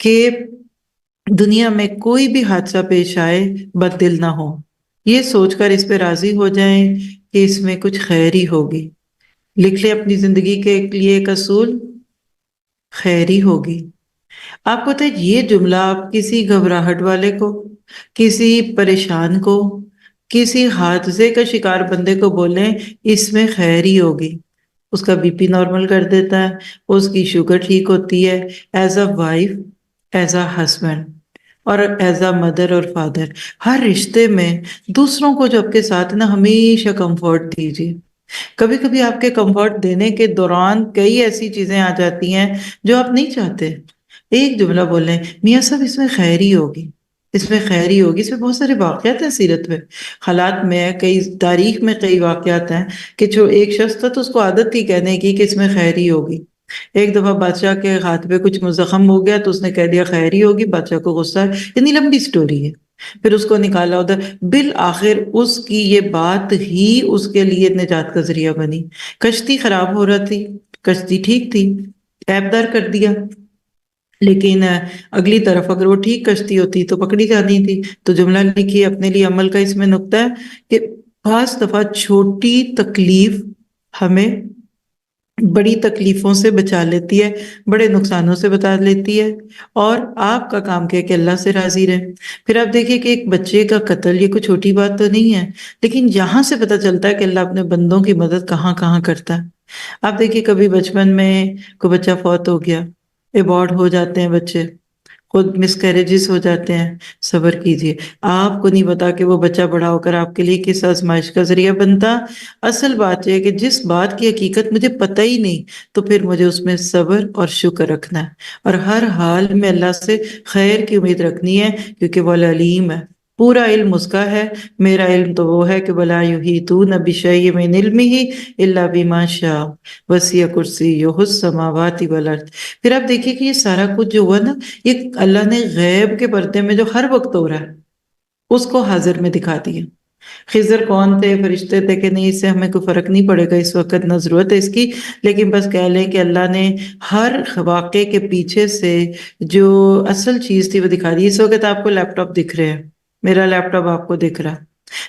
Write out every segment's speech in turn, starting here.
کہ دنیا میں کوئی بھی حادثہ پیش آئے بد دل نہ ہو، یہ سوچ کر اس پہ راضی ہو جائیں کہ اس میں کچھ خیر ہی ہوگی۔ لکھ لیں اپنی زندگی کے لیے ایک اصول، خیر ہی ہوگی۔ آپ کو پتہ ہے یہ جملہ آپ کسی گھبراہٹ والے کو، کسی پریشان کو، کسی حادثے کا شکار بندے کو بولیں اس میں خیر ہی ہوگی، اس کا بی پی نارمل کر دیتا ہے، اس کی شوگر ٹھیک ہوتی ہے، as a wife, as a husband, اور ایز اے مدر اور فادر، ہر رشتے میں دوسروں کو جو آپ کے ساتھ نا ہمیشہ کمفرٹ دیجیے۔ کبھی کبھی آپ کے کمفرٹ دینے کے دوران کئی ایسی چیزیں آ جاتی ہیں جو آپ نہیں چاہتے، ایک جملہ بولیں، میاں صاحب اس میں خیر ہی ہوگی، اس میں خیر ہی ہوگی۔ اس میں بہت سارے واقعات ہیں سیرت میں، حالات میں، کئی تاریخ میں کئی واقعات ہیں کہ جو ایک شخص تھا تو اس کو عادت تھی کہنے کی کہ اس میں خیر ہی ہوگی۔ ایک دفعہ بادشاہ کے ہاتھ پہ کچھ زخم ہو گیا تو اس نے کہہ دیا خیر ہی ہوگی، بادشاہ کو غصہ ہے، اتنی لمبی سٹوری ہے۔ پھر اس کو نکالا ادھر، بالآخر اس کی یہ بات ہی اس کے لیے نجات کا ذریعہ بنی۔ کشتی خراب ہو رہا تھی، کشتی ٹھیک تھی، عیب دار کر دیا، لیکن اگلی طرف اگر وہ ٹھیک کشتی ہوتی تو پکڑی جانی تھی۔ تو جملہ لکھیے اپنے لیے، عمل کا اس میں نقطہ ہے کہ بعض دفعہ چھوٹی تکلیف ہمیں بڑی تکلیفوں سے بچا لیتی ہے، بڑے نقصانوں سے بچا لیتی ہے، اور آپ کا کام کیا کہ اللہ سے راضی رہے۔ پھر آپ دیکھیے کہ ایک بچے کا قتل یہ کوئی چھوٹی بات تو نہیں ہے، لیکن یہاں سے پتہ چلتا ہے کہ اللہ اپنے بندوں کی مدد کہاں کہاں کرتا ہے۔ آپ دیکھیے کبھی بچپن میں کوئی بچہ فوت ہو گیا، ایبارٹ ہو جاتے ہیں بچے، خود مس کیریجز ہو جاتے ہیں، صبر کیجئے، آپ کو نہیں پتا کہ وہ بچہ بڑا ہو کر آپ کے لیے کس آزمائش کا ذریعہ بنتا۔ اصل بات یہ ہے کہ جس بات کی حقیقت مجھے پتہ ہی نہیں تو پھر مجھے اس میں صبر اور شکر رکھنا ہے، اور ہر حال میں اللہ سے خیر کی امید رکھنی ہے، کیونکہ وہ العلیم ہے، پورا علم اس کا ہے۔ میرا علم تو وہ ہے کہ وَلَا يُحِيطُونَ بِشَيْءٍ مِّنْ عِلْمِهِ إِلَّا بِمَا شَاءَ وَسِعَ كُرْسِيُّهُ السَّمَاوَاتِ وَالْأَرْضِ۔ پھر آپ دیکھیے کہ یہ سارا کچھ جو ہوا نا، یہ اللہ نے غیب کے پردے میں جو ہر وقت ہو رہا ہے اس کو حاضر میں دکھا دیا۔ خضر کون تھے، فرشتے تھے کہ نہیں، اس سے ہمیں کوئی فرق نہیں پڑے گا، اس وقت نہ ضرورت ہے اس کی، لیکن بس کہہ لیں کہ اللہ نے ہر واقعے کے پیچھے سے جو اصل چیز تھی وہ دکھا دی۔ اس وقت آپ کو لیپ ٹاپ دکھ رہے ہیں، میرا لیپ ٹاپ آپ کو دکھ رہا،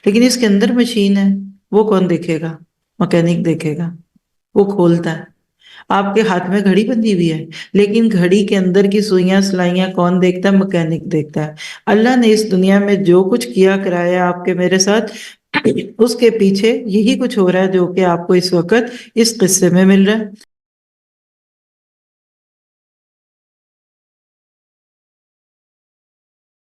لیکن اس کے اندر مشین ہے، وہ کون دیکھے گا؟ مکینک دیکھے گا، وہ کھولتا ہے۔ آپ کے ہاتھ میں گھڑی بندھی ہوئی ہے، لیکن گھڑی کے اندر کی سوئیاں سلائیاں کون دیکھتا ہے؟ مکینک دیکھتا ہے۔ اللہ نے اس دنیا میں جو کچھ کیا کرایا آپ کے میرے ساتھ، اس کے پیچھے یہی کچھ ہو رہا ہے جو کہ آپ کو اس وقت اس قصے میں مل رہا ہے۔